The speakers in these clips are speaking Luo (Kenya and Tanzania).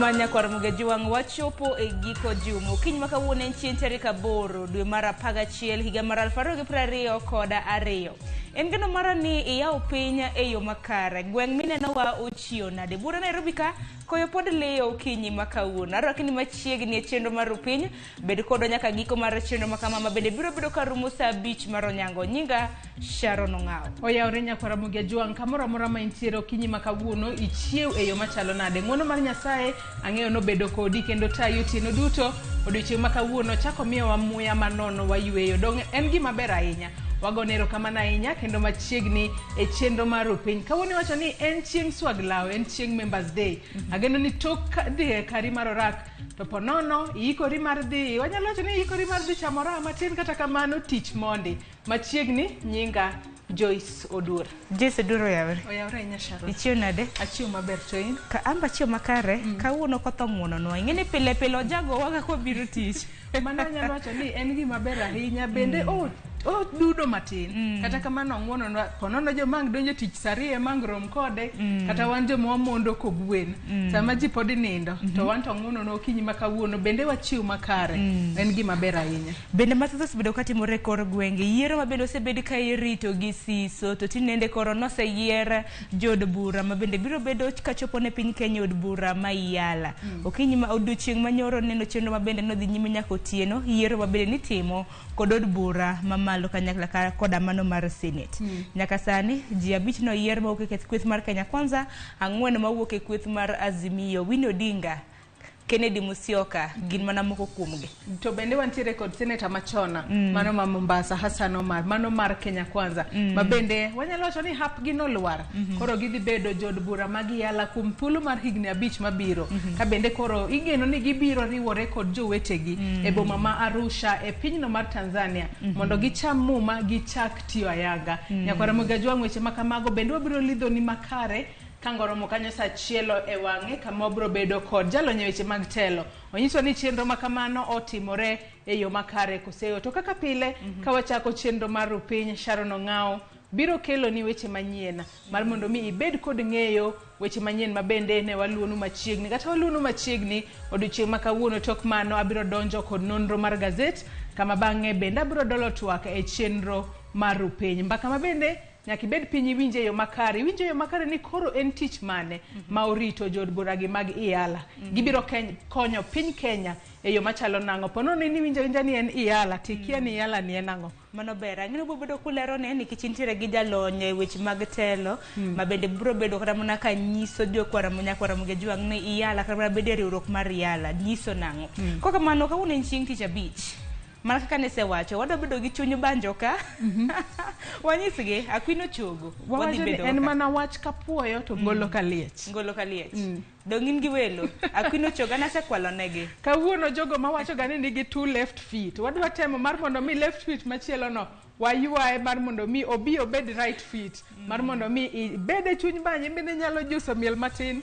Manya kwa Ramogi Tv wachopo e giko jumo kiny makawuono en chieng' tarik 8 dwe mar 11 higa mar 2022. En geno mara ni iyaw piny e yo makare gweng' mineno wa ochio nade bura Nairobi ka koyo pod leyo kinyi makawuono arakini machiegni e chenro mar piny bed kodo nyaka giko mar chenro makama bende biro bedo ka rumo saa 5 mar onyango nyinga Sharon Ong'aw. Oyawre nyaka Ramogi Tv kamoro amora ma intiere kinyi makawuono ichiew e yo machalo nade ng'wono mar Nyasaye ang'eyo no bedo kodi kendo tayo tieno duto odiochieng' makawuono chako miyo wa muya manono wayweyo dong en gima ber ahinya wagonero kamana ahinya kendo machiegni e chenro mar piny kawuono wacho ni en chieng' swag law en chieng' Members Day ageno ni tok dhi kari mar orak to ponono iikori mar dhi wanyalo wacho ni iikori mar dhi chamora matin kata kamano tich mondi machiegni nyinga Joyce Odur. Joyce Odur oyawre. Oyawre nya Sharon. Ichio nade? Achio maber to in? Ka amba chio makare kawuono kotho muono no. Ing'eni pile ojago waga ko biro tich. Mano nyalo wacho ni en gima ber ahinya bende dudo matin kata kamano ng'wono no ponono jomang donjo tich sarie mangrom kode kata wan joma mondo kogwen sama ji pod nindo to wan to ng'wono no kinyi makawuono bende wachiw makare en gima ber ahinya bende mathoth bedo katimore kor gwenge yiero mabende osebed ka irito gi siso to tinende koro noseyier jod bura mabende biro bedo kachopo ne piny Kenya od bura mayala okinyi ma odiochieng' manyoro neno chenro mabende nodhi nyime nyaka otieno yiero mabende nitimo kod od bura mamalo kanyakla koda mano mar Senate nyaka sani ji 5 no yier ma wuok e kweth mar Kenya Kwanza 4 ma wuok e kweth mar Azimio Winnie Odinga Kennedy Musyoka gin mana moko kuomgi to bende wantiere kod senator machona mano ma Mombasa Hassan Omar mano mar Kenya Kwanza mabende wanyalo wacho ni hapgi nolwar koro gidhi bedo jod bura magiyala kuom thuolo mar higni 5 mabiro ka bende koro igeno ni gibiro riwore kod jowetegi e boma ma Arusha e pinyno mar Tanzania mondo gicham muma gichak tiyo ayanga nyaka Ramogi Tv weche makamago bende wabiro lidho ni makare kangoromo kanyo sa chielo e wang'e kama obro bedo kod jalony weche mag telo onyiso ni chenro makamano otimore e yo makare koseyo to kaka pile ka wachako chenro mar piny Sharon Ong'aw biro kelo ni weche manyien mar mondo mi ibed kod ng'eyo weche manyien mabende ne waluonu machiegni kata waluonu machiegni odiochieng' makawuono tok mano abiro donjo kod nonro mar gazet kama bang'e bende abiro dolo twak e chenro mar piny mbaka mabende nyaki bed piny winje yo makare ni koro en tich mane ma orito jod buragi mag iala gibiro konyo piny Kenya e yo machalo nango pono ni winje ni en iala tikia ni iala ni enango mano ber ang'ino bobedo kulero ne nikech intiere gi jalony weche mag telo mabende biro bedo kata mana ka nyiso jokwara Ramogi Tv ni iala kata bede riwruok mar iala nyiso nango koka mano kawuono en chieng' tich 5 mana kaka ne se wacho wado bedo gi chuny banjo ka wanyisgi akwino chogo wadhi bedo en mana wach kapuoyo to golo kaliech dongin gi welo akwino choga na se kwalo negi kawuono jogo ma wacho gani nigi 2 left feet wadwa temo mar mondo mi left feet machielo no wayuae mar mondo mi obi obed right feet mar mondo mi bede chuny banye bende nyalo juso miel matin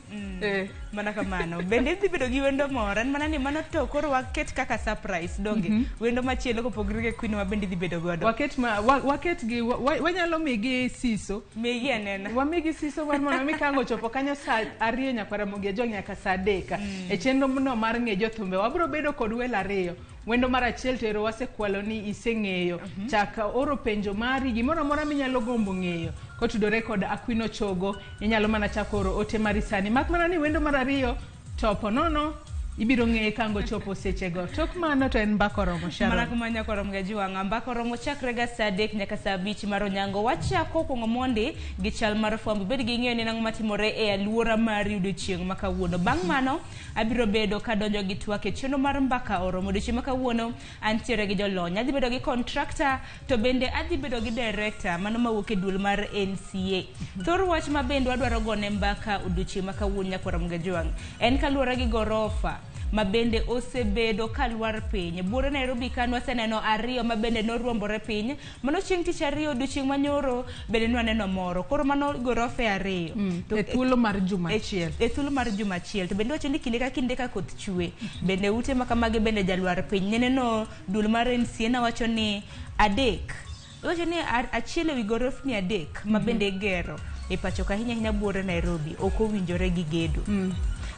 mana kamano bende dhi bedo gi wendo moro mana ni mano to koro waket kaka surprise donge wendo machielo kopogre gi kwino mabende dhi bedo godo waket gi wanyalo migi siso migi anena wamigi siso mar mondo mi kango chopo kanyo saa 2 nyaka Ramogi Tv nyaka saa 3 e chenro no mar ng'e jothumbe wabro bedo kod wel 2 wendo mar achiel to ero wasekwalo ni iseng'eyo chaka oro penjo mari gimoro amora minyalo gombo ng'eyo kotudore kod akwino chogo inyalo mana chako oro ote mari sani mak mana ni wendo mar 2 to ponono ibiro ng'e kango chopo sechego tok mano to en mbako romo Sharon mana kumanya ko Ramogi Tv mbako romo chakre ga saa 3 nyaka saa 5 mar onyango wachako kongo monde gi chal mar fwambo bed gi ng'eyo ni nang matimore e aluora mar odiochieng' makawuono bang' mano abiro bedo ka donjo gi twak e chenro mar mbaka oromo odiochieng' makawuono antiere gi jolony adhi bedo gi contractor to bende adhi bedo gi director mano mawuok e dul mar NCA thor wach mabende wadwaro gone mbaka odiochieng' makawuono nyaka Ramogi Tv en kaluwore gi gorofa mabende osebedo kalwar piny. Bura Nairobi kanwa seneno ariyo mabende noruombore piny. Mano chieng' tich ariyo odiochieng' manyoro bende nwaneno moro. Koro mano gorofe ariyo. E thuolo mar juma achiel. E thuolo mar juma achiel. To bende wacho ni kinde ka koth chwe. Bende ute makamage bende jalwar piny. Neneno dul mar Siena wacho ni adek. Wacho ni achiel ewi gorofni adek mabende gero. E pacho ka hinya Bura Nairobi ok owinjore gi gedo.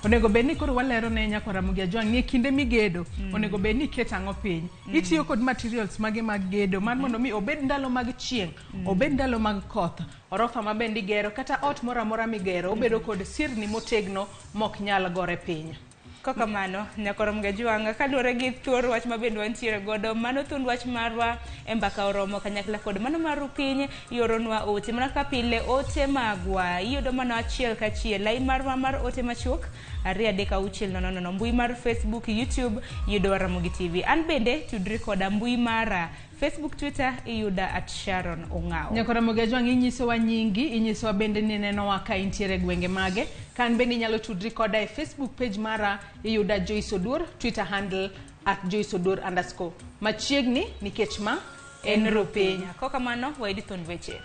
Onego bed ni koro walero ne nyako Ramogi Ajwang' ni kinde migedo onego bed ni ket ang'o piny. Itiyo kod materials mage mag gedo mar mondo mi obed ndalo mag chieng', obed ndalo mag koth, orofa mabende igero kata ot moro amora migero obedo kod sirni motegno mok nyal gore piny. Kaka mano, nyako Ramogi Ajwang' kaluwore gi thuor wach mabende wantiere godo, mano thund wach marwa e mbaka oromo kanyakla kod mano maru piny ioronwa ote. Mana ka pile ote magwa iyudo mano achiel kachiel. Lain marwa mar ote machuok 23600 mbui mar Facebook, YouTube iyudo Ramogi TV. An bende tudri koda mbui mara Facebook, Twitter iyuda @Sharon Ongao. Nyako Ramogi Ajwang' inyisowa nyingi, inyisowa bende ni nenowa ka intiere gwenge mage. Kan bende inyalo tudri koda e Facebook page mara iyuda Joyce Odur, Twitter handle @JoyceOdur_. Machiegni nikech ma en ropiny. Koka mano waidi thon weche.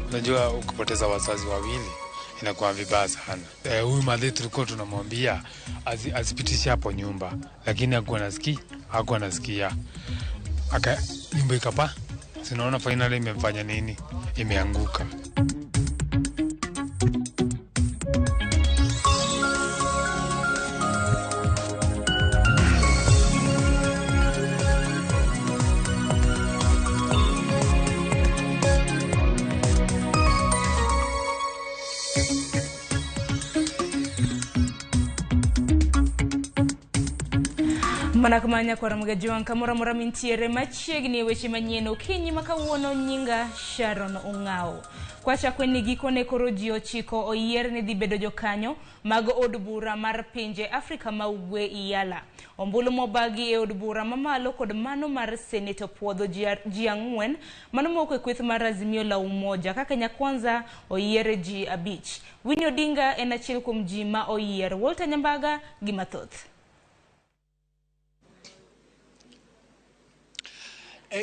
Unajua ukipoteza wazazi wawili inakuwa vibaya sana. Huyu madhe tulikuwa tunamwambia asipitishe hapo nyumba, lakini hakuwa nasikia. Nyumba ikapa. Sinaona finally imefanya nini? Imeanguka. Mana kamanya kwa Ramogi Ajwang' kamora mintiere machiegni weche manyien okinyi makawuono nyinga Sharon Ongao. Kwacha kwenye gikone koro ji 9 oyier ni dhi bedo jokanyo mag od bura mar pinje Afrika ma ugwe Iyala. Ombulu mobagi e od bura mamalo kod mano mar Senate puodho ji 4 mano moko e kweth mar Azimio la Umoja ka Kenya Kwanza oyiere ji 5. Winnie Odinga en achiel kuom ji ma oyier. Walter Nyambaga gi mathoth.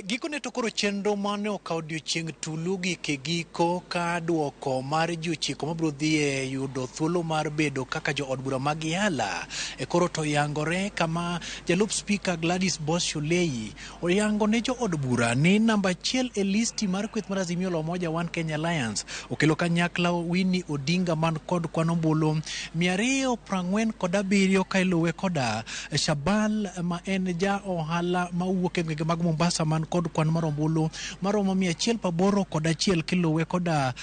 Gikone to koro chenro mane okawo odiochieng' tulu gi kegiko ka duoko mar ji 9 mabiro dhi e yudo thuolo mar bedo kaka jo od bura mag Iyala. Koro to yangore kama jalup spika Gladys Bosh-Olei oyango ne jo od bura ni namba 1 e listi mar kweth mar Azimio la Umoja One Kenya Alliance okelo kanyakla Winnie Odinga man kod kwan ombulu 247 ka iluwe koda Shabal ma en ja ohala ma wuok e gwenge mag Mombasa man kod kwan mar ombulu maromo 180 kod achiel kiluwe koda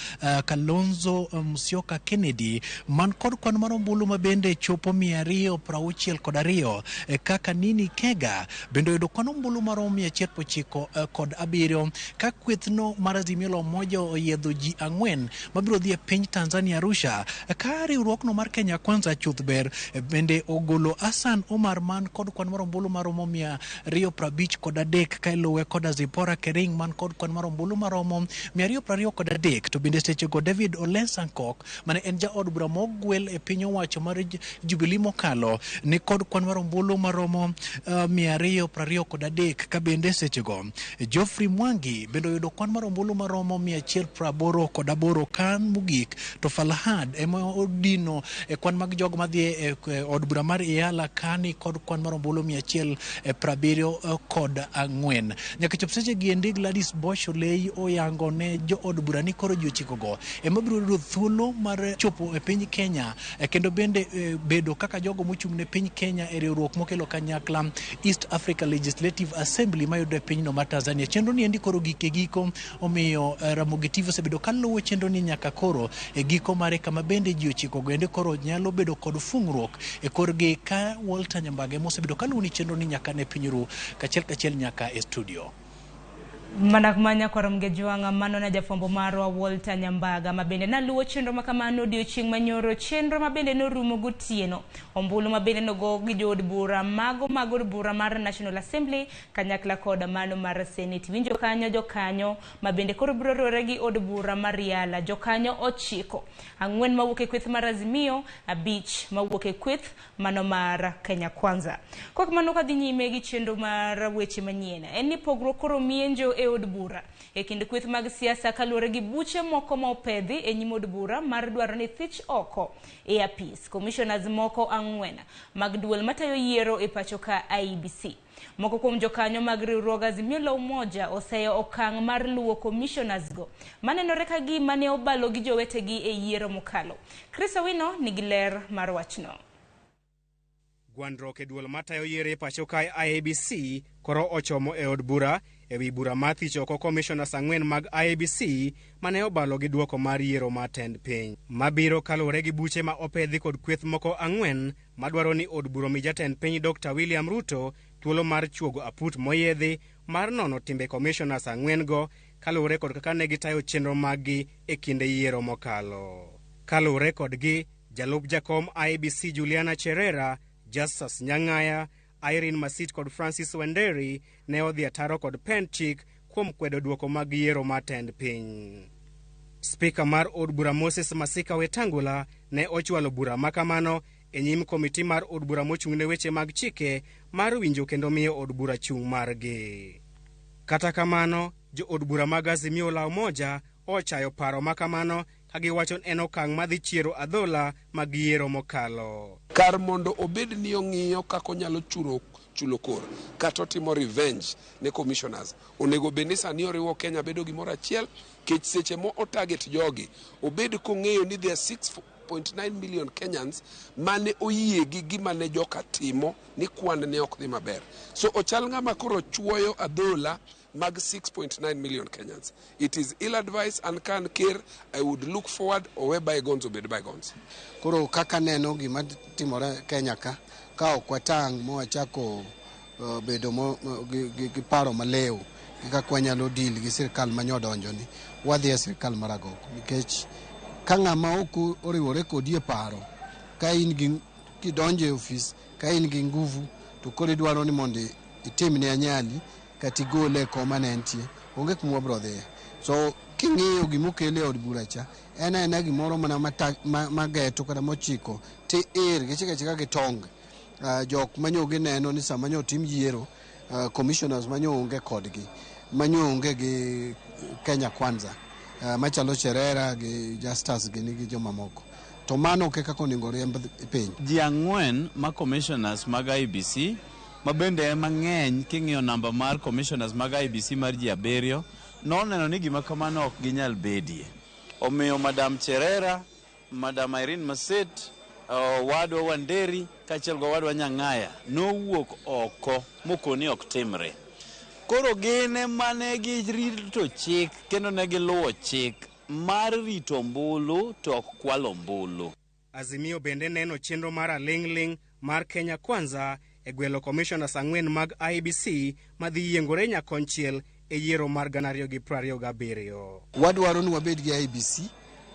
Kalonzo Musyoka Kennedy man kod kwan mar ombulu mabende chopo 262 kaka Nini Kega bende yudo kwan ombulu maromo 109 kod 7 ka kwethno mar Azimio la Umoja oyiedho ji 4 mabiro dhi e piny Tanzania Arusha ka riwruokno mar Kenya Kwanza chuth ber bende ogolo Hassan Omar man kod kwan mar ombulu maromo 250 kod 3 ka iluwe koda Zipora Kering man kod kwan mar ombulu maromo 223 to bende sechego David Ole Sankok mane en ja od bura mogwel e piny owacho mar Jubilee mokalo ni kod kwan mar ombulu maromo 223 ka bende sechego Geoffrey Mwangi bende yudo kwan mar ombulu maromo 188 kan mugik to Falhad ema odino e kwan mag jogo madhi e od bura mar Iyala kani kod kwan mar ombulu 170 kod 4. Nyaka chop seche giendi Gladys Bosh-Olei oyango ne jo od bura ni koro ji 9 go ema biro yudo thuolo mar chopo e piny Kenya kendo bende bedo kaka jogo mochung' ne piny Kenya e riwruok mokelo kanyakla East Africa Legislative Assembly mayudo e pinyno mar Tanzania. Chenro ni endi koro giko omiyo Ramogi TV osebedo kaluwo chenro ni nyaka koro e giko mare kama bende ji 9 go ende koro nyalo bedo kod fungruok e korgi ka Walter Nyambaga mosebedo kaluwo ni chenro ni nyaka ne pinyru kachiel nyaka e studio. Manakmanya kwa mgejuanga mano na jafombo marwa Walter Nyambaga mabende na luo chenro makamano odiochieng' manyoro chenro mabende no rumo gotieno ombulu mabende no go gi jod bura mago bura mar National Assembly kanyakla koda mano mar Senate winjo kanyo jokanyo mabende koro biro rore gi od bura mar Yala jokanyo 9 ang'wen mawuok e kweth mar Azimio 5 mawuok e kweth mano mar Kenya Kwanza kwa kamano kadhi nyime gi chenro mar weche manyien en ni pogruok koro mienjo e od bura e kind kweth mag siasa kaluwore gi buche moko ma opedhi e nyim od bura mar dwaro ni thich oko e apis commissioners moko 4 mag duol matayo yiero e pacho ka IEBC moko kuom jokanyo mag riwruog Azimio la Umoja oseyo okang' mar luwo commissioners go manenore ka gima ne obalo gi jowetegi e yiero mokalo. Chris Owino nigi ler mar wachno. Gwandruok e duol matayo yiero e pacho ka IEBC koro ochomo e od bura ewi bura mathicho oko commissioners 4 mag IEBC mane obalo gi duoko mar yiero matend piny mabiro kaluwore gi buche ma opedhi kod kweth moko 4 madwaro ni od bura mi jatend piny Dr. William Ruto thuolo mar chuogo aput moyedhi mar nono timbe commissioners 4 go kaluwore kod kaka ne gitayo chenro maggi e kinde yiero mokalo. Kaluwore kodgi jalup jakom IEBC Juliana Cherera, Justus Nyang'aya, Irene Masit kod Francis Wenderi ne odhi ataro kod pen chik kuom kwedo duoko mag yiero matend piny. Speaker mar od bura Moses Masika Wetangula ne ochwalo bura makamano e nyim komiti mar od bura mochung'ne weche mag chike mar winjo kendo miyo od bura chung' margi. Kata kamano, jo od bura mag Azimio la Umoja ochayo paro makamano kagiwacho en okang' madhi chiero adhola mag yiero mokalo. Kar mondo obed ni ong'iyo kako nyalo chulo kor kata timo revenge ne commissioners onego beni sani oriwo Kenya bedo gimoro achiel kech seche mo target jogi obed kong'eyo ni there 6.9 million Kenyans mane oyie gi gima ne joka timo ni kwan ne ok dhi maber so ochal ng'ama koro chuoyo adhola mag 6.9 million Kenyans. It is ill-advised and can care. I would look forward or bygones obed bygones. Koro kaka neno gima timore Kenya ka okwatang' moachako bedo gi paro maleo kaka wanyalo deal gi sirkal manyodonjo ni wadhi e sirkal maragoko nikech ka ng'ama ok oriwore kodi e paro ka in gi kidonje office ka in gi nguvu to koro dwaro ni mondo itimne anyali kati gole koma nentie onge kuma bro dhe so king'iyo gimokele od bura cha ena gimoro mana mageto kada mochiko te gichika gitong jok manyoge neno ni sama nyo tim yiero commissioners manyonge kodgi manyonge gi Kenya Kwanza machalo Cherera gi Justus gi jomamoko to mano ke kako ningo riemb piny ji 4 ma commissioners mag IEBC mabende mang'eny king'iyo namba mar commissioners mag IEBC mar ji 7 noneno ni gima kamano ok ginyal bedie omiyo Madam Cherera, Madam Irene Masit, wadwa Wanderi kachiel go wadwa Nyang'aya nowuok oko mokoni ok timre koro gine mane girito chik kendo ne giluwo chik mar rito ombulu to ok kwalo ombulu. Azimio bende neno chenro mar aling'ling mar Kenya Kwanza e gwelo commissioners 4 mag IEBC madhi yiengore nyakonchiel e yiero mar 2027. Wadwaro ni wabed gi IEBC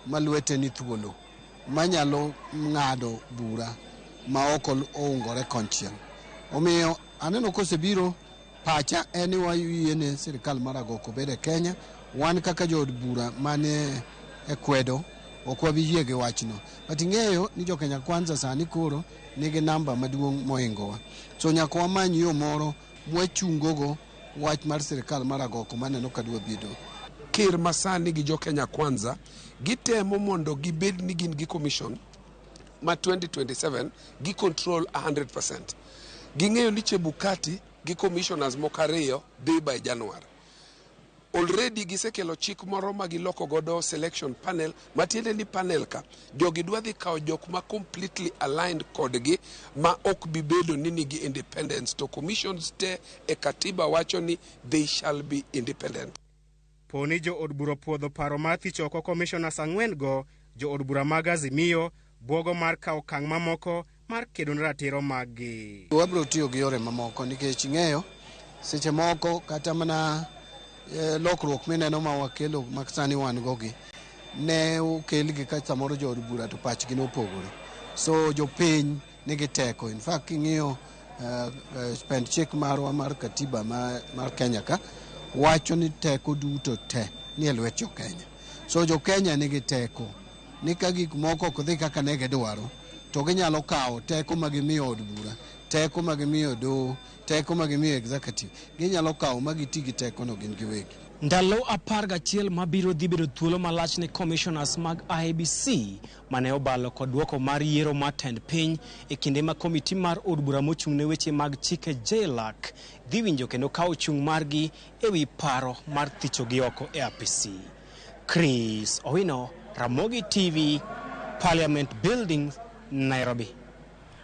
malwete ni thuolo manyalo ng'ado bura ma ok oungore konchiel. Omiyo aneno kosebiro pacha eni wayiene sirkal maragoko bede Kenya wan kaka jod bura mane e kwedo ok wabiyie gi wachno but ing'eyo ni jo Kenya Kwanza sani koro nigi namba maduong' moingowa so nyaka wamany yo moro mwachungogo wach mar sirkal maragoko maneno kadwa bido kir masani gi jo Kenya Kwanza gitemo mondo gibed ni gin gi commission ma 2027 gi control 100%. Ging'eyo ni Chebukati gi commissioners mokariyo dhi by January. Already gisekelo chik moro ma giloko godo selection panel matiende ni panel ka jogi dwa dhi kawo jok ma completely aligned kodgi ma ok bibedo ni nigi independence to commissions te e katiba wacho ni they shall be independent. Poni jo od bura puodho paro mar thicho oko commissioners 4 go jo od bura mag Azimio bwogo mar kawo okang' mamoko mar kedo ne ratiro maggi. Wabro tiyo gi yore mamoko nikech ing'eyo seche moko kata mana lokruok mineno ma wakelo maksani wan gogi ne okelgi ka samoro jo od bura to pachgi nopogore. So jopiny nigi teko. In fact king'iyo spend chik marwa mar katiba mar Kenya ka wacho ni teko duto te ni e lwet jo-Kenya. So jo-Kenya nigi teko ni ka gik moko ok dhi kaka ne gidwaro to ginyalo kawo teko ma gimiyo od bura, teko ma gimiyo doho, teko ma gimiyo executive, ginyalo kawo ma giti gi tekono gin giwegi. Ndalo 11 mabiro dhi bedo thuolo malach ne commissioners mag IEBC mane obalo kod duoko mar yiero mar tend piny e kinde ma komiti mar od bura mochung' ne weche mag chike JLAC dhi winjo kendo kawo chung' margi ewi paro mar thichogi oko e apisi. Chris Owino, Ramogi TV, Parliament Building, Nairobi.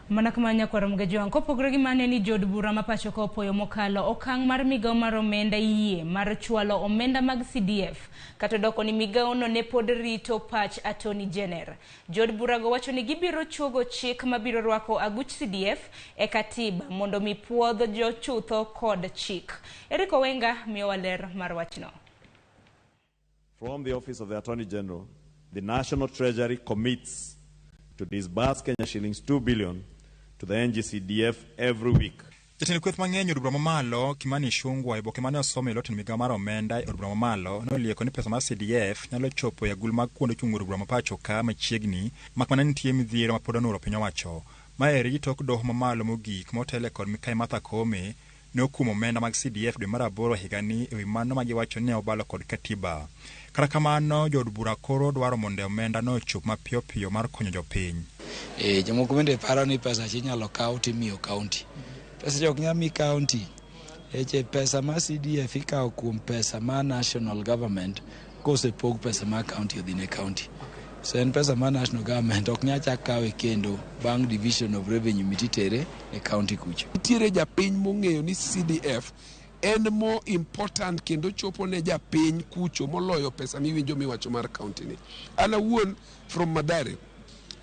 Mana kama nyakwaro mgajiwan kopogore gi mane ni jod bura mapacho ko opoyo mokalo okang' mar migao mar omenda yie mar chwalo omenda mag CDF kata doko ni migao no ne pod rito pach Attorney General. Jod bura go wacho ni gibiro chuogo chik mabiro rwako aguch CDF e katiba mondo mi puodho jo chutho kod chik. Eric Owenga miyo waler mar wachno. From the Office of the Attorney General, the National Treasury commits to disburse Kenya shillings 2 billion to the NGCDF every week. Jatend kweth mang'eny od bura mamalo Kimani Ichung'wah iboke mane osomo ilot ni migao mar omenda od bura mamalo nolieko ni pesa mar CDF nyalo chopo e agul mag kuonde chung' od bura mapacho ka machiegni makmana nitie midhiero ma pod onuro piny owacho. Maeri tok doho mamalo mogik motele kod Mikai Martha Koome ne okumo omenda mag CDF dwe mar 8 higani ewi mano ma giwacho ni obalo kod katiba. Kata kamano jo od bura koro dwaro mondo omenda no ochop mapiyo piyo mar konyo jopiny. Jomoko bende paro ni pesa inyalo kaw timiyo kaunti. Pesa jok nyalo mi kaunti. Pesa ma CDF ikawo kuom pesa ma national government kosepog pesa ma kaunti odhi ne kaunti. So en pesa ma national government ok nya chak kawe kendo bang division of revenue mititere ne county kucho. Nitiere japiny mong'eyo ni CDF en more important kendo chopo ne japiny kucho moloyo pesa miwinjo miwacho mar county ni. Ana wuon from Madare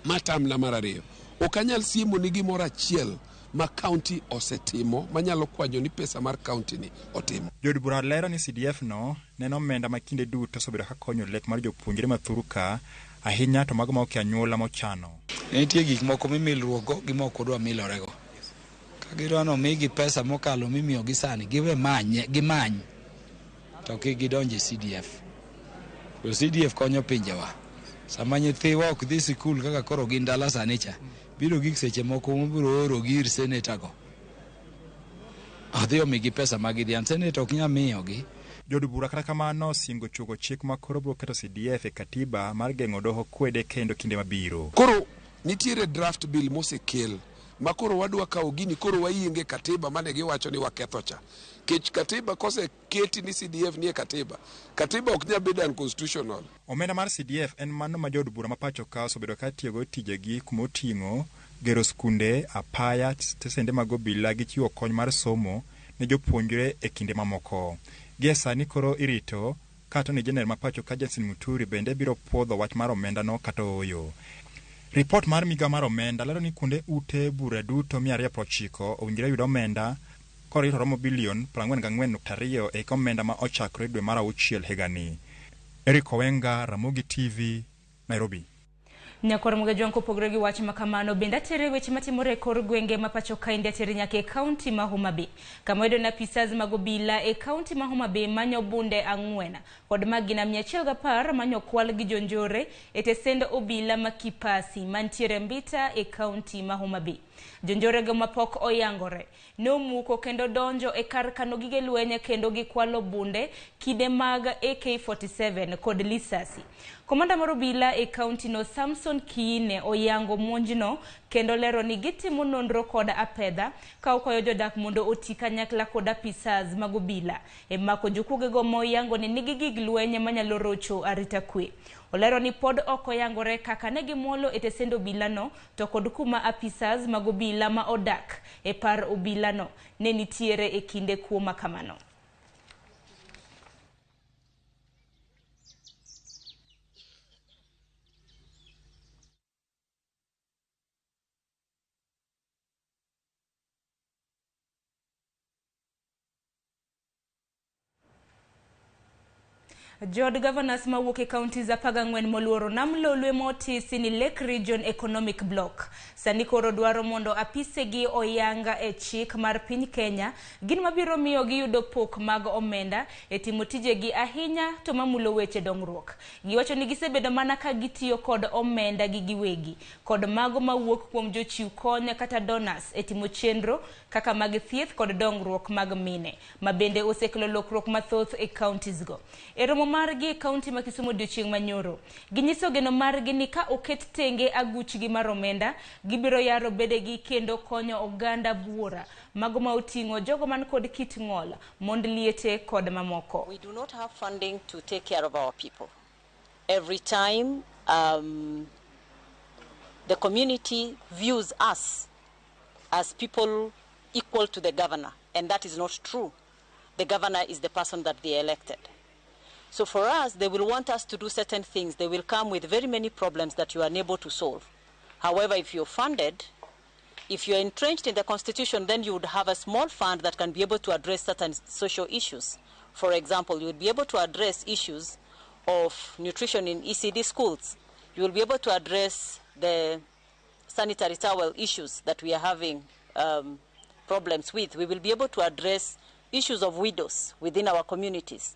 matamla mar ariyo ok anyal siemo ni gimoro achiel ma county osetimo manyalo kwanyo ni pesa mar county ni otimo. Jod bura lero ni CDF no neno omenda ma kinde duto osebedo ka konyo lek mar jopuonjre mathuru ka ahinya to mago ma ok anyuola mochano. Nitie gik moko mimilruogo gi moko dwa milorego. Ka gidwano migi pesa mokalo mimiyo gi sani giwe gimany to kik gidonje CDF. To CDF konyo pinjewa. Sama nyithiwa ok dhi sikul kaka koro gin dala sani cha biro gik seche moko mobiro oro gir senator go. Adhi omigi pesa magidhian senator ok nya miyogi. Jod bura kata kamano singo chugo chik ma koro biro keto CDF e katiba mar geng'o doho kwede kendo kinde mabiro. Koro nitiere draft bill mosekel ma koro wadwa kawo gini koro wayienge katiba mane giwacho ni waketho cha. Kech katiba kose keti ni CDF nie katiba. Katiba ok nya bedo unconstitutional. Omenda mar CDF en mano ma jod bura mapacho ka osebedo ka tiyogo tijegi kumoting'o gero skunde, apaya, stesende mag obila gi chiwo kony mar somo ne jopuonjre e kinde mamoko. Gie sani koro irito kata ni jener mapacho ka Jensen Muturi bende biro puodho wach mar omenda no kata oyo. Report mar migao mar omenda lero ni kuonde ute bura duto 290 owinjore yud omenda koro ito romo bilion 44.2 e omenda ma ochakore dwe mar 6 higani. Eric Owenga, Ramogi TV, Nairobi. Nyakwaro mgajiwan kopogore gi wach makamano benda tere weche matimore kor gwenge mapacho kainde tere nyake e county ma Homa Bay. Kamoedo na pisaz magobila e county ma Homa Bay manyo bunde ang'wena kod magina 110 manyo kwal gi jonjore e tesendo obila makipasi mantiere Mbita e county ma Homa Bay. Jonjore go mapok oyangore no muko kendo donjo e kar kano gige lwenye kendo gikwalo bunde kide mag AK47 kod lisasi. Komanda marobila e county no Samson Kiine oyango monjno kendo lero ni gitimo nonro kod apedha ka okwayo jodak mondo oti kanyakla kod apisas magobila e mako jokuge go moyango ni nigi gig lwenye manyalo rocho arita kwe. Olero ni pod oko yangore kaka negi muolo e tesendo bilano to kod kuma apisas magobila ma odak e par obilano ne nitiere e kinde kuoma kamano. Jod governors mawuok counties apagangwen moluoro nam lolwe motisi ni Lake Region Economic Block. Sani koro dwaro mondo apisegi oyanga e chik mar piny Kenya gin mabiro miyo giyudo pok mag omenda e timo tijegi ahinya to mamulo weche dongruok. Giwacho ni gisebedo mana ka gitiyo kod omenda gi giwegi kod mago mawuok kuom jochiw kony kata donors e timo chenro kaka mag thieth kod dongruok mag mine mabende osekelo lokruok mathoth e counties go. Eromo margi county ma Kisumu odiochieng' manyoro ginyiso geno margi ni ka oket tenge aguchgi mar omenda gibiro yaro bedegi kendo konyo oganda buora mago ma oting'o jogo man kod kit ng'ol mond liete kod mamoko. We do not have funding to take care of our people. Every time the community views us as people equal to the governor, and that is not true. The governor is the person that they elected. So for us, they will want us to do certain things. They will come with very many problems that you are unable to solve. However, if you're funded, if you're entrenched in the constitution, then you would have a small fund that can be able to address certain social issues. For example, you would be able to address issues of nutrition in ECD schools. You will be able to address the sanitary towel issues that we are having problems with. We will be able to address issues of widows within our communities.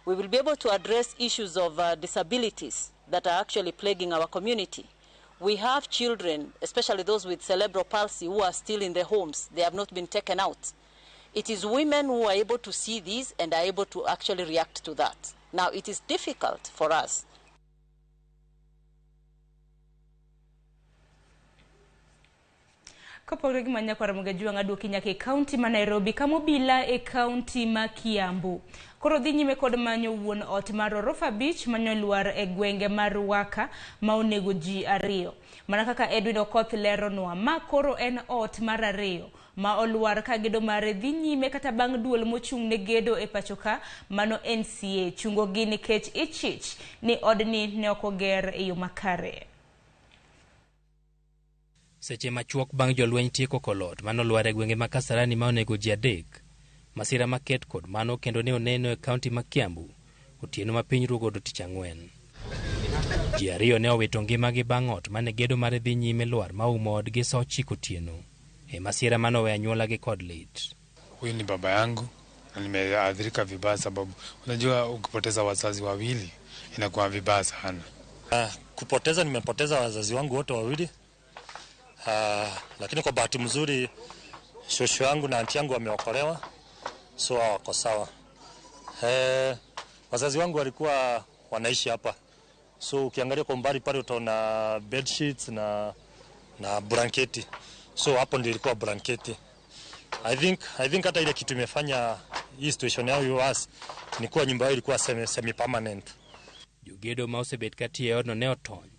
We will be able to address issues of disabilities that are actually plaguing our community. We have children, especially those with cerebral palsy, who are still in their homes. They have not been taken out. It is women who are able to see these and are able to actually react to that. Now, it is difficult for us. Kopogore gi manya kwa Ramogi Tv ngaduoki nyaka e county ma Nairobi kamobila e county ma Kiambu. Koro dhi nyime kod manyo wuon ot mar Orofa Beach manyo luar e gwenge mar Waka ma onego ji ariyo. Mana kaka Edwin Okoth leronwa ma koro en ot mar ariyo ma oluar ka gedo mare dhi nyime kata bang' duol mochung' ne gedo e pachoka mano NCA chungo gi nikech ichich ni odni ne okoger e yo makare. Seche machuok bang' jolweny tieko kolot mano luare gwenge ma Kasarani ma onego ji adek. Masira maket kod mano kendo ne oneno e kaunti ma Kiambu otieno ma piny rugodo tich ang'wen. Ji ariyo ne owito ngimagi bang' ot mane gedo mare dhi nyime luar ma umo odgi saa 9 otieno. E masira mano we anyuolagi kod lit. Huyu ni baba yangu na nimeathirika vibaya sababu unajua ukipoteza wazazi wawili inakuwa vibaya sana. Kupoteza nimepoteza wazazi wangu wote wawili. Lakini kwa bahati mzuri shosho yangu na anti yangu wameokolewa, so wako sawa. Wazazi wangu walikuwa wanaishi hapa, so ukiangalia kwa mbali pale utaona bed sheets na blanketi, so hapo ndio ilikuwa blanketi. I think hata ile kitu imefanya hii situation yao iwas ni kuwa nyumba yao ilikuwa semi permanent. Jogedo ma osebet katie odno ne otony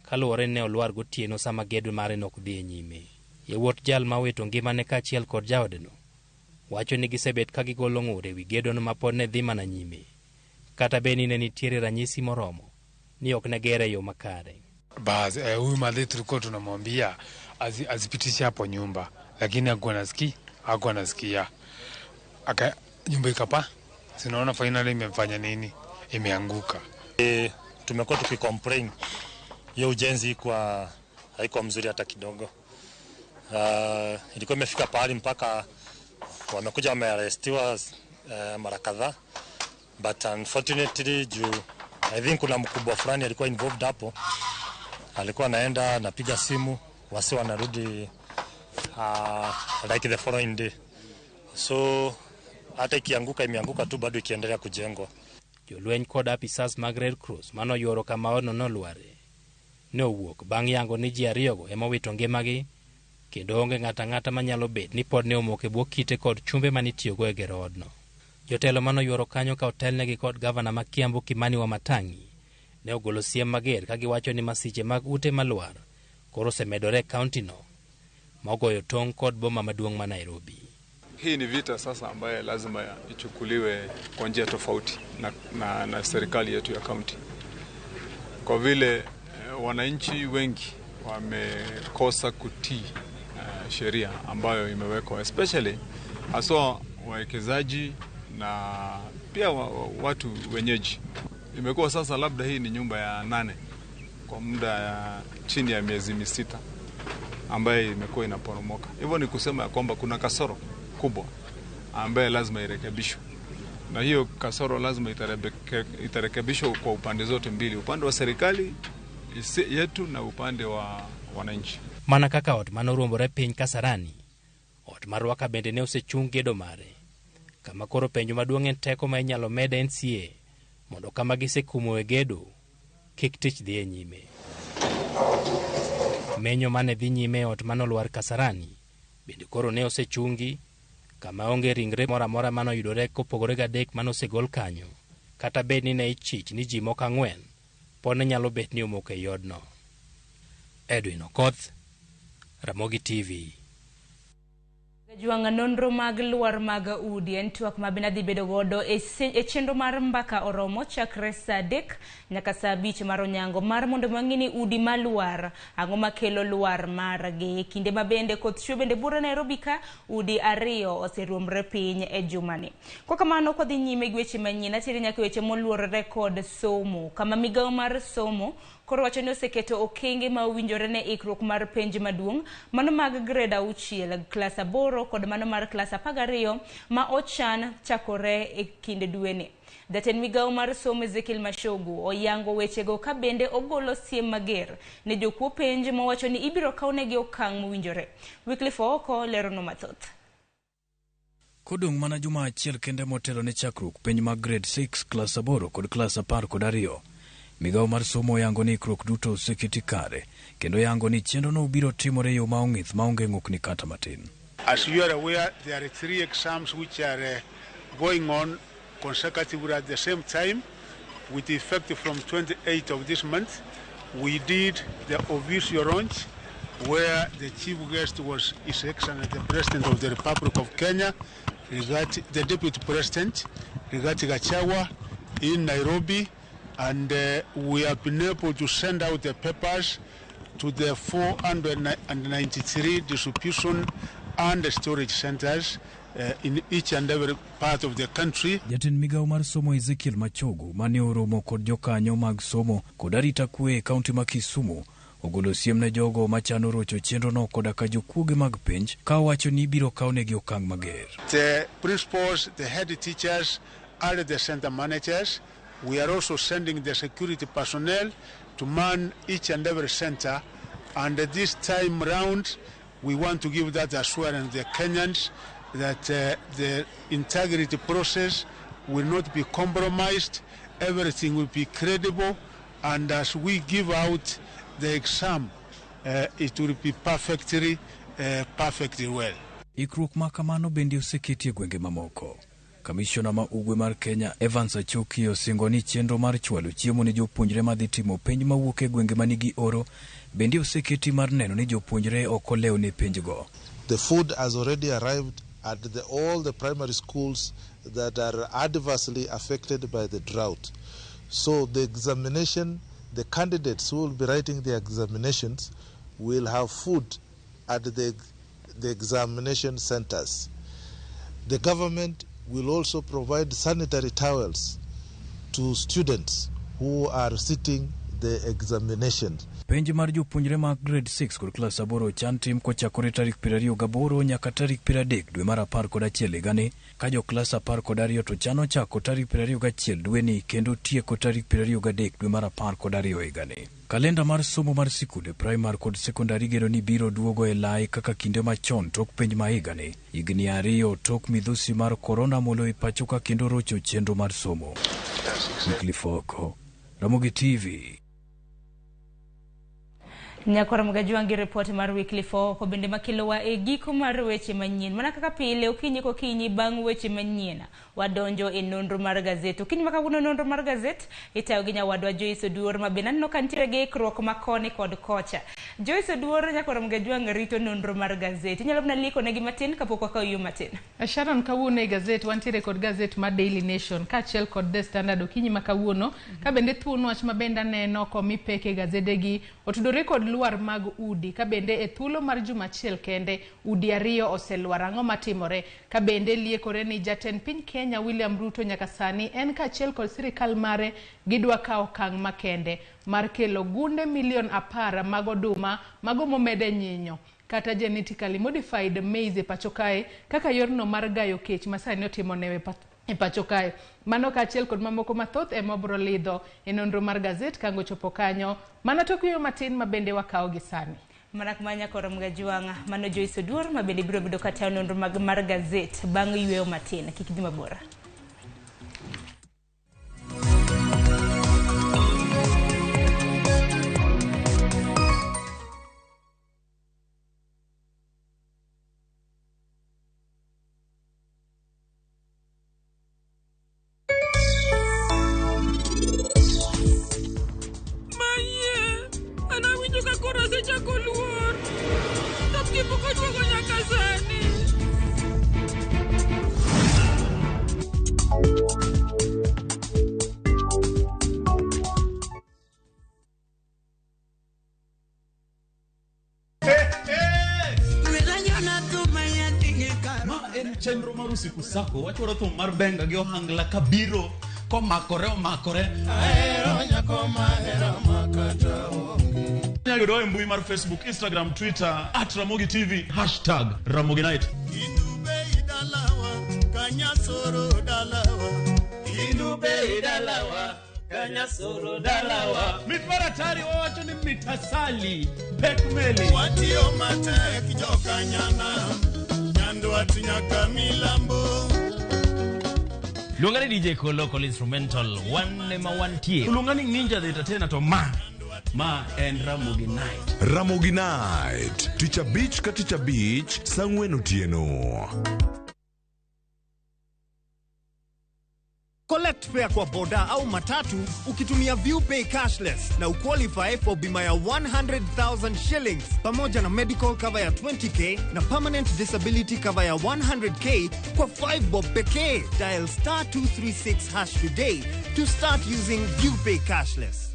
kaluwore ne oluar gotieno sama gedo mare nok dhi nyime. Yewuot jal ma wito ngimane kaachiel kod jaodeno wacho ni gisebet ka gigolo ng'ur ewi gedono ma pod ne dhi mana nyime, kata beni ne nitiere ranyisi moromo ni ok ne gere yo makare. Basi huyu madhe tulikuwa tunamwambia azipitishe hapo nyumba, lakini hakuwa nasikia. Nyumba ikapa. Sinaona finally imefanya nini? Imeanguka. Tumekuwa tukicomplain hiyo ujenzi haikuwa mzuri hata kidogo. Ilikuwa imefika pahali mpaka wamekuja wamearestiwa mara kadhaa, but unfortunately I think kuna mkubwa fulani alikuwa involved hapo, alikuwa anaenda anapiga simu wasi wanarudi like the following day, so hata ikianguka imeanguka tu bado ikiendelea kujengwa. Jolweny kod apisas mag Red Cross mano yoro kama odno noluare ne owuok bang' yango ni ji ariyogo ema owito ngimagi kendo onge ng'ata manyalo bet ni pod ne omok e bwo kite kod chumbe manitiyogo e gero odno. Jotelo mano yuoro kanyo ka otelnegi kod gavana ma Kiambu Kimani Wamatangi ne ogolo siem mager ka giwacho ni masiche mag ute malwar koro osemedore e kauntino ma ogoyo tong' kod boma maduong' ma Nairobi. Hii ni vita sasa ambaye lazima ichukuliwe kwa njia tofauti na serikali yetu ya kaunti, kwa vile wananchi wengi wamekosa kutii sheria ambayo imewekwa, especially haswa wawekezaji na pia watu wenyeji. Imekuwa sasa labda hii ni nyumba ya 8 kwa muda ya chini ya miezi 6 ambaye imekuwa inaporomoka. Hivyo ni kusema ya kwamba kuna kasoro kubwa ambaye lazima irekebishwe. Na hiyo kasoro lazima itarekebishwa kwa upande zote mbili, upande wa serikali yetu na upande wa wananchi. Mana kaka ot manoruombore piny Kasarani, ot marwaka bende ne osechung gedo mare. Kama koro penjo maduong' en teko ma inyalo med NCA mondo kama gisekumoe gedo kik tich dhi e nyime. Menyo mane dhi nyime ot manolwar Kasarani bende koro ne osechungi kama onge ringre mora mora manoyudore kopogore gadek manosegol kanyo, kata bed ni ne ichich ni ji moko 4 pod ne nyalo bet ni omoko e yodno. Edwin Okoth, Ramogi TV. Juanga nonro mag luar mag udi en twak mabina dhi bedo godo e chenro mar mbaka oromo chakre saa 3 nyaka saa 5 mar onyango mar mondo mang'ini udi maluar ang'o makelo luar margi. Kinde mabende koth chwe bende bura Nairobi ka udi 2 oseruomre piny e jumani. Kwa kamano kodhi nyime gi weche manyien atiri nyaka weche moluorore kod somo, kama migawo mar somo koro wacho ni oseketo okenge ma owinjore ne ikruok mar penj maduong' mano mag grade 6 klas 8 kod mano mar klas 12 ma ochan chakore e kinde dwene. Jatend migawo mar somo Ezekiel Mashogu oyango wechego ka bende ogolo siem mager ne jokuo penj mowacho ni ibiro kawnegi okang' mowinjore. Wycliffe Oko lerono mathoth. Kodong' mana juma achiel kende motelo ne chakruok penj mag grade 6 klas 8 kod klas 12. Migawo mar somo yango ni ikruok duto oseketi kare kendo yango ni chenrono biro timore yo maong'ith maonge ng'ukni kata matin. As you are aware, there are 3 exams which are going on consecutively at the same time with effect from 28th of this month. We did the official launch where the chief guest was His Excellency the President of the Republic of Kenya, the Deputy President, Rigathi Gachagua in Nairobi, and we have been able to send out the papers to the 493 distribution and storage centers in each and every part of the country. Jatend migawo mar somo Ezekiel Machogu mane oromo kod jokanyo mag somo kod arita kwe e kaunti ma Kisumu ogolo siem ne jogo machano rocho chenrono koda ka jokuoge mag penj ka wacho ni biro kawnegi okang' mager. The principals, the head teachers, and the center managers, we are also sending the security personnel to man each and every center, and this time round we want to give that assurance to the Kenyans that the integrity process will not be compromised, everything will be credible, and as we give out the exam, it will be perfectly well. Ikruok makamano bende oseketi e gwenge mamoko. Kamishona ma ugwe mar Kenya Evans Achoki osingo ni chenro mar chwalo chiemo ne jopuonjre madhi timo penj mawuok e gwenge manigi oro bende oseketi mar neno ni jopuonjre ok olew ne penjgo. The food has already arrived at all the primary schools that are adversely affected by the drought. So the examination, the candidates who will be writing the examinations will have food at the examination centers. The government will also provide sanitary towels to students who are sitting the examinations. Penj mar jopuonjre mag grade 6 kod klas 8 chan tim kochakore tarik 28 nyaka tarik 30 dwe mar 11 higani, ka jo klas 12 to chano chako tarik 21 dweni kendo tieko tarik 23 dwe mar 12 higani. Kalenda mar somo mar sikunde primar kod sekondari geno ni biro duogo e lai kaka kinde machon tok penj ma higani, higni 2 tok midhusi mar korona molo e pacho ka kendo rocho chenro mar somo. Wycliffe Oko, Ramogi TV. Nyakora Mgajuangi report mar Wycliffe Oko bende makilowa e giko mar weche manyien. Mana kaka pile okinyi kokinyi bang' weche manyien wadonjo e nonro mar gazet. Okinyi makawuono nonro mar gazet itayo gi nyawadwa Joyce Oduor ma bende aneno kantiere gi ikruok makoni kod kocha. Joyce Oduor nyakora Mgajuangi rito nonro mar gazet. Inyalo bna liko negi matin kapok wakawiyo matin. Sharon kawuono e gazet wantiere kod gazet mar Daily Nation kaachiel kod The Standard okinyi makawuono ka bende thuon wach ma bende aneno komi peke gazedegi otudore kod luar mag udi ka bende e thuolo mar juma achiel kende udi ariyo oseluar. Ang'o matimore? Ka bende liekore ni jatend piny Kenya William Ruto nyaka sani en kaachiel kod sirikal mare gidwa kawo okang' makende mar kelo gunde milion 10 mag oduma mago momede nyinyo kata genetically modified maize pacho kae kaka yorno mar gayo kech masani otimo newe e pacho kae. Mano kaachiel kod mamoko mathoth e mobro lidho e nonro mar gazet kango chopo kanyo. Mana tok yo matin mabende wakawo gi sani. Manak manya koro mgajuanga mano Joyce Oduor mabende biro bedo kata nonro mar gazet bang' yweyo matin. Kik dhi mabora. Chenro mar usiku sako wachoro thum mar benga gi ohangla kabiro komakore ahero nyako mahera makata onge. Nyayudo e mbui mar Facebook, Instagram, Twitter @Ramogi TV #Ramogi Night. Indube idalawa kanyasoro dalawa Mitmaratari wawacho ni mitasali pekmeli watio matek jokanyana Nyaka milambo Lungani DJ Local Instrumental One ma one tie Lungani Ninja the Entertainer to ma and Ramogi Night. Ramogi Night Teacher Beach ka Teacher Beach Sang'wen otieno. Collect fare kwa boda au matatu ukitumia ViewPay cashless na uqualify for bima ya 100,000 shillings pamoja na medical cover ya 20k na permanent disability cover ya 100k kwa 5 bob pekee. Dial *236# today to start using ViewPay cashless.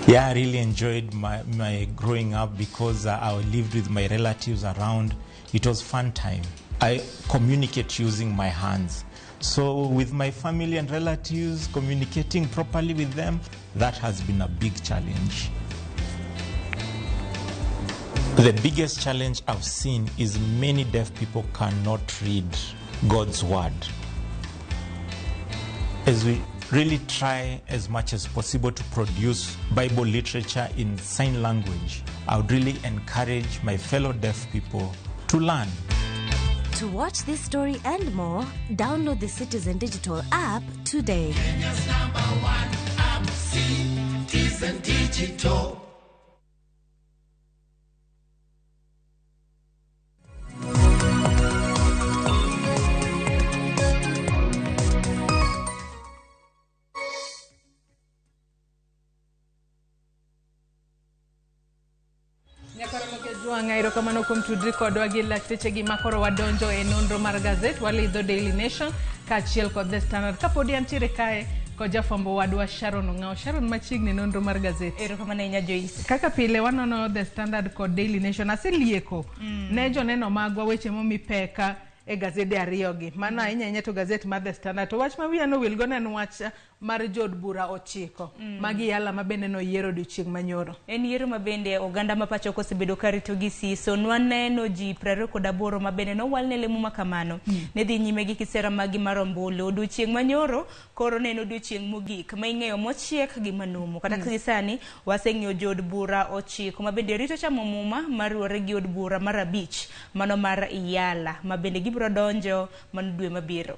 Yeah, I really enjoyed my growing up because I lived with my relatives around. It was fun time. I communicate using my hands. So with my family and relatives, communicating properly with them, that has been a big challenge. The biggest challenge I've seen is many deaf people cannot read God's word. As we really try as much as possible to produce Bible literature in sign language, I would really encourage my fellow deaf people to learn. To watch this story and more, download the Citizen Digital app today. Kenya's #1 app, Citizen Digital. Ngairo kamano kuom tudri kodwa gi lakteche gi makoro wadonjo e nonro mar gazet walidho Daily Nation kaachiel kod The Standard. Kapodi antiere kae ko jafambo wadwa Sharon Ong'ao. Sharon machiegni nonro mar gazet. Erokamano ahinya Joyce. Kaka pile wanono The Standard kod Daily Nation aselieko ne joneno magwa weche momi peka e gazede ariyogi. Mana ahinya to gazet mar The Standard to wach mawiya no wil go en wach mar jod bura 9 magi yala mabende no yiero odiochieng' manyoro. En yiero mabende oganda mapacho kosebedo karito gi siso. Nwaneno ji 28 mabende no walne lemo makamano. Ne dhi nyime gi kisera magi marombulu odiochieng' manyoro koro neno odiochieng' mogik ma ing'eyo mochiek gi manumu. Kata kisani waseng'eyo jod bura 9 mabende rito chamo muma mariwore gi od bura mar 5 mano mar yala mabende gibiro donjo man dwe mabiro.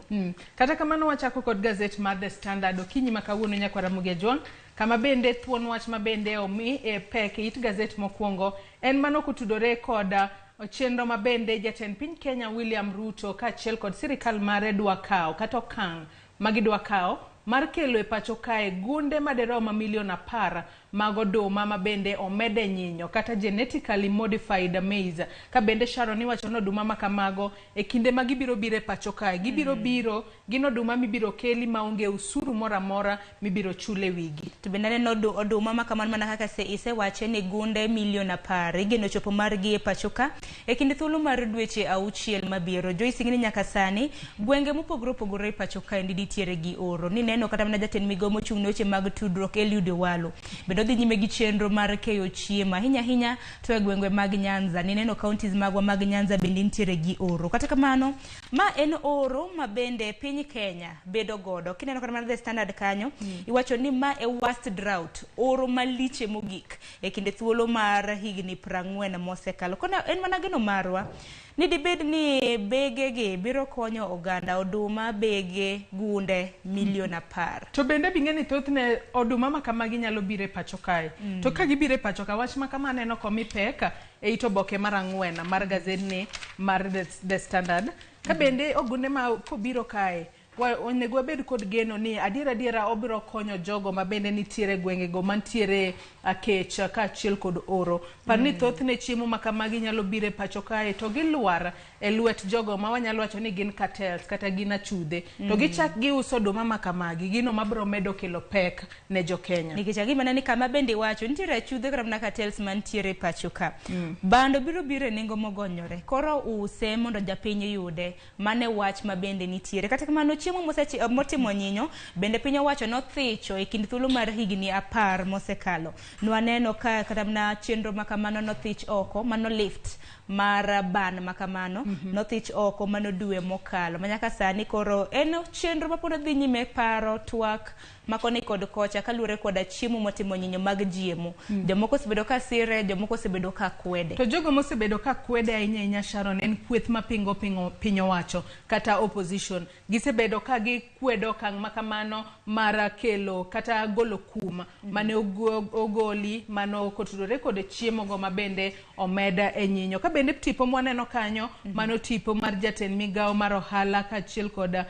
Kata kamano wachako kod gazet mar The Standard kinyi makawuono nyakwara Muge Jwang kama bende thuon wach mabende omi e peke it gazet mokwongo en mano kutudore koda chenro mabende jatend piny Kenya William Ruto kaachiel kod sirikal mare dwa kawo kata okang' magidwa kawo mar kelo e pacho kae gunde maderoma milion 10 mago oduma ma bende omede nyinyo kata genetically modified maize. Ka bende Sharon iwacho no oduma ma kamago e kinde ma gibiro bire pacho kae gibiro biro gino oduma mibiro keli maonge usuru mora mora mibiro chule wigi. To bende no oduma ma kamano mana kaka se isewache ni gunde milion 10 igeno chopo margi e pacho ka e kinde thuolo mar dweche 6 mabiro. Joyce ngini nyaka sani gwenge mopogore opogore e pacho ka ndi tiere gi oro ni neno kata mana jatend migomo chung' noche mag tudruok Eliud Walo bedo dhi nyime gi chenro mar keyo chiema hinya to e gwenge mag Nyanza ni neno counties magwa mag Nyanza bende ntiere gi oro. Kata kamano ma en oro ma bende piny Kenya bedo godo kineno kata mana The Standard kanyo iwacho ni ma e worst drought oro maliche mogik e kinde thuolo mar higni 40 mosekalo. Kona en mana geno marwa ni dibed ni begege biro konyo oganda oduma bege gunde milion 10. To bende bingeni thothne oduma ma kamagi nyalo bire pacho kae. To ka gibire pacho ka wach ma kama neno komi peka e ito boke mar 4 mar gazedni mar The Standard. Ka bende ogunde ma kobiro kae onego wabed kod geno ni adiera obiro konyo jogo ma bende nitiere gwenge go mantiere akech ka achiel kod oro. Parni thothne chiemo ma kamagi nyalo bire pacho kae to giluar e lwet jogo ma wanyalo wacho ni gin cartels kata gin achude to gichak giuso oduma ma kamagi gino mabiro medo kelo pek ne jo Kenya. Nikech gimana ni kama bende wacho nitiere achude kata na cartels mantiere pacho ka. Bando biro nengo mogonyore koro use mondo japiny yude mane wach ma bende nitiere kata kamano chiemo motimo nyinyo bende piny owacho nothicho e kind thuolo mar higni 10 mosekalo. Nwaneno ka kata na chenro makamano nothich oko mano lift mar ban makamano nothich oko mano dwe mokalo manyaka sani koro en chenro mapod dhi nyime paro twak makoni kod kocha kaluore kod chiemo motimo nyinyo mag jiemo. Jomoko osebedo ka sire, jomoko osebedo ka kwede. To jogo mosebedo ka kwede ahinya Sharon en kweth mapingo piny owacho kata opposition. Gisebedo ka gikwedo kang makamano mara kelo kata golo kuma mane ogoli mano kotudore kod chiemo go mabende omeda e nyinyo. Ka bende tipo mwaneno kanyo mano tipo mar jatend migao mar ohala ka achiel kod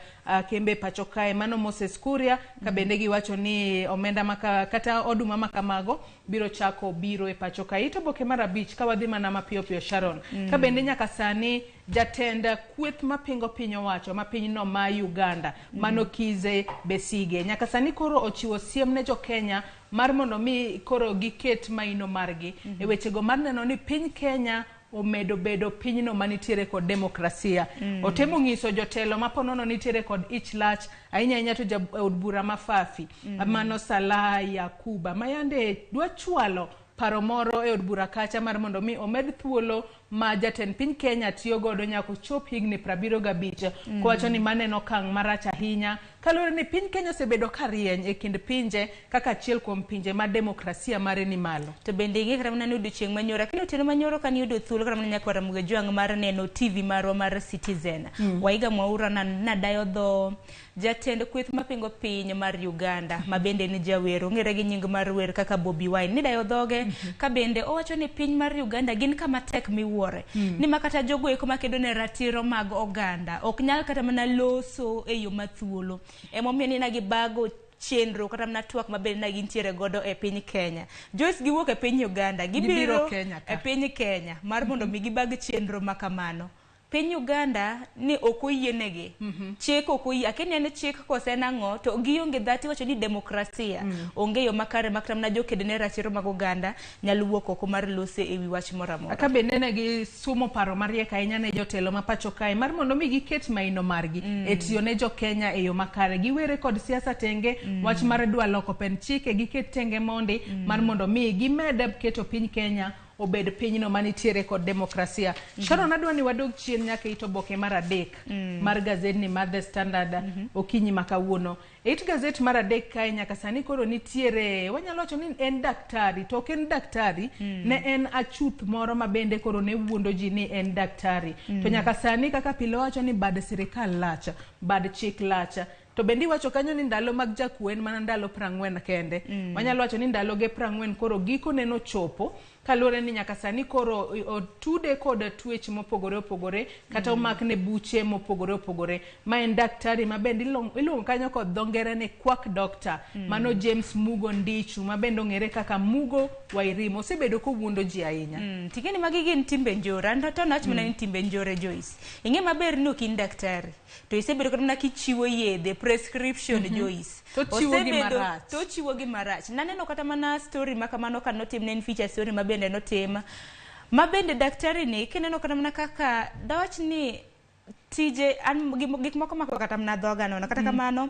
kembe pacho kae mano Moses Kuria. Ka bende giwacho ni omenda kata oduma makamago biro chako biro e pacho kae. Ito boke mar 5 ka wadhi mana mapiyo Sharon. Ka bende nyaka sani jatend kweth mapingo piny owacho ma pinyno ma Uganda mano Kize Besige nyaka sani koro ochiwo siem ne jo Kenya mar mondo mi koro giket maino margi e wechego mar neno ni piny Kenya omedo bedo pinyno manitiere kod demokrasia. Otemo ngiso jotelo maponono nitiere kod ich lach ahinya to od bura mafafi mano Salah Yakuba mayande dwa chwalo paro moro e od bura kacha mar mondo mi omed thuolo ma jatend piny Kenya tiyo godo nyako chop higni 75 kowacho ni maneno kang marach ahinya kalore ni piny Kenya osebedo ka rieny e kind pinje kaka achiel kuom pinje ma demokrasia mare ni malo. To bende gi kata mana yudo chieng' manyoro kendo teno manyoro kan yudo thuolo kata mana nyaka Ramogi Tv mar neno TV marwa mar Citizen. Waiga Mwaura na dayo dho jatend kweth mapingo piny mar Uganda ma bende ni jawero ngere gi nying mar wer kaka Bobi Wine ni dayo dhoge ka bende owacho ni piny mar Uganda gin kama tek miwuore ni makata jogo eko makedo ne ratiro mag oganda ok nyal kata mana loso e yo mathuolo emomiyo ni nagi bago chenro kata mana twak maber na gintiere godo e piny Kenya. Joyce giwuok e piny Uganda gibiro e piny Kenya mar mondo mi gibag chenro makamano. Piny Uganda ni okoyienegi chik okoyi akeni ene chik kosenango to gionge dhati wacho ni demokrasia onge yo makare makram na jokede ne ratiro mag Uganda nyalo wuok oko mar lose ewi wach moro amora. Ka bende ne gi sumo paro mariek ahinya ne jotelo ma pacho kae mar mondo mi giket maino margi e tiyo ne jo Kenya e yo makare. Giwere kod siasa tenge wach mar dwa loko pen chike giket tenge mondi mar mondo mi gimed keto piny Kenya obed pinyno manitiere kod demokrasia. Sharon adwa ni wadog chien nyaka ito boke mar 3 mar gazedni mar The Standard okinyi makawuono. It gazet mar 3 kae nyaka sani koro nitiere wanyalo wacho ni en daktari to ken daktari ne en achuth moro ma bende koro ne wuondo ji ni en daktari. To nyaka sani kaka pile wacho ni bad sirikal lacha bad chik lacha. To bendi wacho kanyo ni ndalo mag jakuen mana ndalo 40 kende. Wanyalo wacho ni ndalo ge 40 koro giko neno chopo kaluwore ni nyaka sani koro otude kod tuech mopogore opogore kata omakne buche mopogore opogore. Ma en daktari ma bende iluongo kanyo kod dho ngere ni quack doctor, mano James Mugo Ndichu ma bende ong'ere kaka Mugo Wairimo, osebedo kowuondo ji ahinya. Tikeni magi gin timbe njore, to nach mana ni timbe njore, Joyce. Ing'e maber ni ok in daktari, to isebedo kata mana kichiwo yedhe prescription, Joyce. To chiwo gi marach. Naneno kata mana story ma kamano kanotim ne feature story ma bende notima. Ma bende daktari ni kineno kata mana kaka dawach ni tije an gik moko mako kata mana dhoga nono kata kamano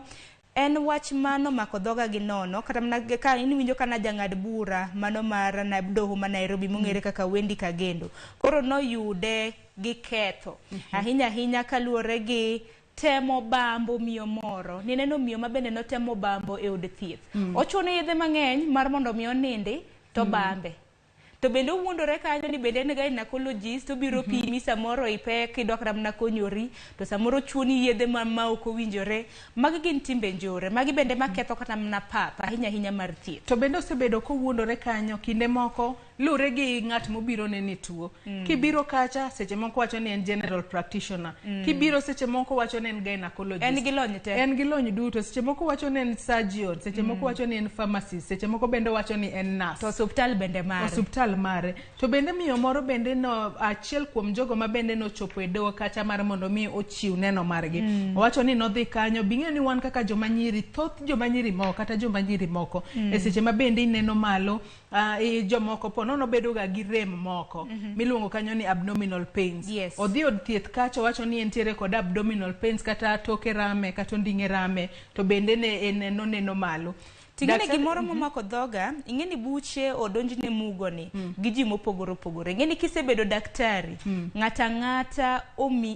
en wach mano mako dhoga gi nono kata mana ka inwinjo kana jang'ad bura mano mar na doho ma Nairobi mong'ere kaka Wendi Kagendo koro no yude gi ketho ahinya kaluwore gi temo bambo miyo moro. Nineno miyo ma bende no temo bambo e od thieth. Ochuno yedhe mang'eny mar mondo mi onindi to bambe. To bende wuondore kanyo ni bende en gynecologist to biro pimi samoro ipek idokra mna konyori to samoro chuoni yedhe ma ok owinjore. Magi gin timbe njore, magi bende maketho kata mna papa ahinya mar thieth. To bende osebedo kowuondore kanyo kinde moko lure gi ng'at mobiro neni tuo. Kibiro kacha seche moko wacho ni en general practitioner. Kibiro seche moko wacho ni en gynecologist. En gi lony te. En gi lony duto. Seche moko wacho ni en surgeon, seche moko wacho ni en pharmacist, seche moko bende wacho ni en nurse. To hospital bende mare. Hospital mare. To bende miyo moro bende no achiel kuom jogo ma bende no chopo e doho kacha mar mondo mi ochiw neno margi. Wacho ni nodhi kanyo bing'e ni wan kaka joma nyiri thoth joma nyiri moko kata joma nyiri moko e seche ma bende ineno malo jomoko ponono bedo ga gi rem moko miluongo kanyo ni abdominal pains. Odhi od thieth kacho wacho ni entiere kod abdominal pains kata toke rame kata nding'e rame to bende ne neno malo. Tingene gimoro momako dhoga, ing'eni buche odonjne mugo ni gi ji mopogore opogore. Ing'eni kisebedo daktari, ng'ata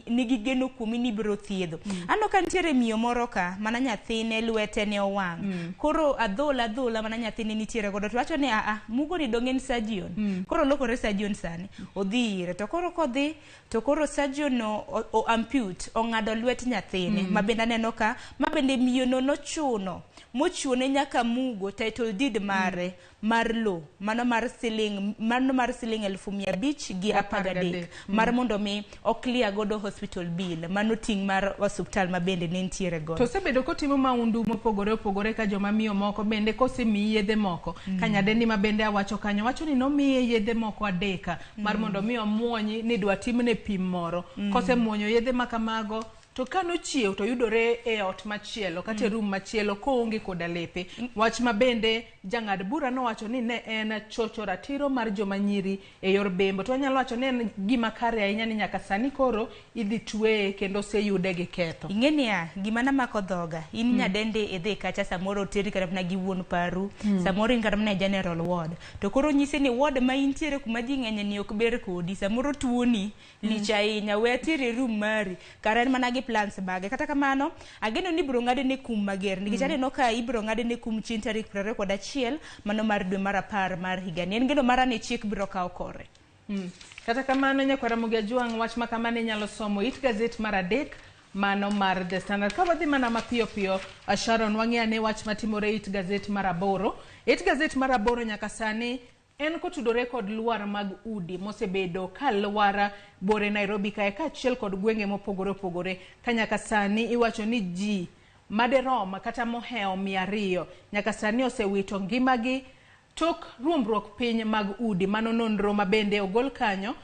nigi geno kuomi ni biro thiedho. Ano ka nitiere miyo moro ka mana nyathine lwete ne owang'. Koro adhola mana nyathine nitiere godo to wacho ni mugo ni dongen surgeon. Koro lokore surgeon sani. Odhi ire to koro kodhi to koro surgeon no ampute ong'ado lwet nyathine. Mabende aneno ka mabende miyo no chuno mochuone nyaka mugo title deed mare mar lo mano mar siling 500,000 gi 13 mar mondo mi oklia godo hospital bill mano ting mar hospital ma bende ne ntiere godo. To sebedo kotimo maundu mopogore opogore ka joma miyo moko bende kosemi yedhe moko kanyadendi ma bende awacho kanyo wacho ni nomiye yedhe moko adeka mar mondo mi omuonyi ni dwa timne pim moro kosemuonyo yedhe makamago to kano chiew to yudore e ot machielo kata room machielo koonge koda lepe. Wach ma bende jang'ad bura no wacho ni ne en chocho ratiro mar joma nyiri e yor bembo. To wanyalo wacho ni en gima kare ahinya ni nyaka sani koro idhi tweye kendo seyude gi ketho. Ing'eni gima na mako dhoga in nyadende idhi kacha samoro teri kata na gi wuon paru samoro in kata na general ward to koro nyise ni ward ma intiere kuma ji ng'eny ni ok ber kodi samoro tuoni ni chainya we tiri room mari karen mana gi plans bage kata kamano ageno ni biro ng'ade ne kum mager nikech aneno ka ibiro ng'ade ne kum chieng' tarik 21 mano mar dwe mar 10 mar higani. En geno mara ne chik biro kawo kore. Kata kamano nyakwara Ramogi Ajwang' wach ma kamano nyalo somo it gazet mar 3 mano mar The Standard. Ka wadhi mana mapiyo Sharon wang'e ane wach matimore it gazet mar 8. It gazet mar 8 nyaka sani en kotudore kod luar mag udi mosebedo ka luara bore Nairobi kae ka achiel kod gwenge mopogore opogore ka nyaka sani iwacho ni ji maderom kata moheo 200 nyaka sani osewito ngimagi tok ruombruok piny mag udi. Mano nonro ma bende ogol kanyo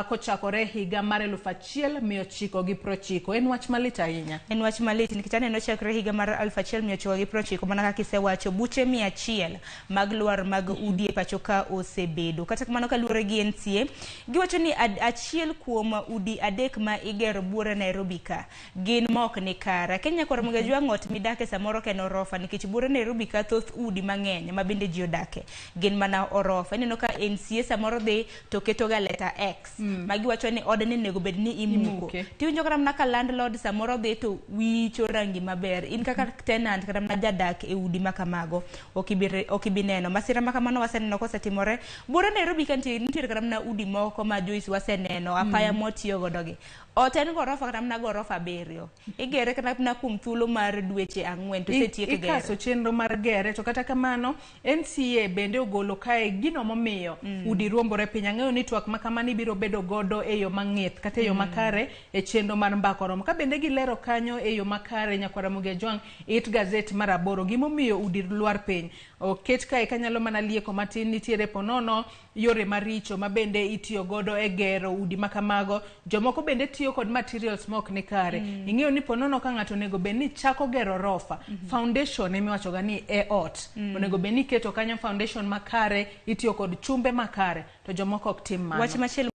kochakore higa mar 1990. En wach malit ahinya. En wach malit nikech aneno chakre higa mar 1990 mana kaka isewacho buche 100 mag luar mag udi e pacho ka osebedo. Kata kamano kaluwore gi NCA giwacho ni achiel kuom udi 3 ma igero buore Nairobi ka gin mok ni kara. Kenya kwa Ramogi Ajwang' ot midake samoro ken orofa nikech buore Nairobi ka thoth udi mang'eny ma bende ji odake gin mana orofa. Ineno ka NCA samoro dhi to keto ga letter X magi wacho ni odni nego bed ni imuko tiwinjo kata mana ka landlord samoro dhi to wicho rangi maber in kaka tenant kata mana jadak e udi makamago okibi neno masira makamano waseneno kosetimore bura Nairobi kantie nitiere kata mana udi moko ma Joyce waseneno apaya motiyo godogi oten gorofa kata mana gorofa 7 igere kata mana kuom thuolo mar dweche 4 to setieke gere ikaso chenro mar gere to kata kamano NCA bende ogolo kae gino momiyo udi ruombore piny ang'eyo ni twak makamani biro bedo godo e yo mang'ith kata e yo makare e chenro mar mbakoromo ka bende gilero kanyo e yo makare nyakwara Ramogi Jwang it gazet mar 8 gimomiyo udi lwar piny oket kae kanyalo mana lieko matin nitiere ponono yore maricho mabende itiyo godo e gero udi makamago jomoko bende tiyo kod materials mok ni kare ing'eyo ni ponono ka ng'ato nego beni chako gero rofa foundation emiwacho ga ni ot onego beni keto kanyo foundation makare itiyo kod chumbe makare to jomoko ok tim mano wach machielo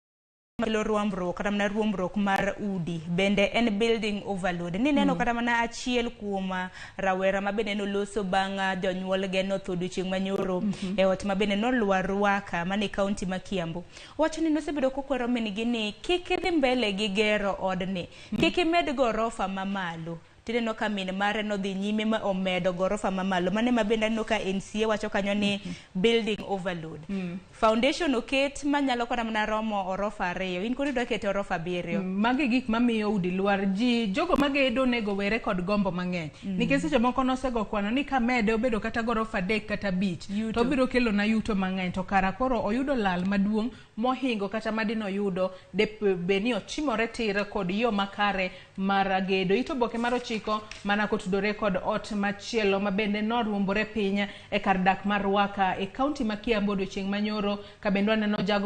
malo ruombruok kata mana ruombruok mar udi bende en building overload ni neno kata mana achiel kuom rawera mabende noloso bang' jonyuol ge nothudo chieng' manyoro e ot mabende nolwar Ruaka mane kaunti ma Kiambu wacho ni nosebedo kokwero min gi ni kik idhi mbele gi gero odni kik imed gorofa mamalo tineno ka min mare no dhi nyime ma omedo gorofa mamalo mane mabende no ka NCA wacho kanyo ni building overload foundation oket manyalo kona mana romo orofa 2 in kodi do kete orofa 7 magi gik mamiyo udi lwar ji jogo magedo nego were kod gombo mang'eny nikech seche moko nosego kwano ni ka mede obedo kata gorofa 3 kata 5 to biro kelo na yuto mang'eny to kara koro oyudo lal maduong' mohingo kata madino yudo de beni ochimore tir kod yo makare mar gedo ito boke mar 9 mana kotudore kod ot machielo mabende noruombore piny e kar dak mar Ruaka e kaunti ma Kiambu odiochieng' manyoro ka bende waneno jago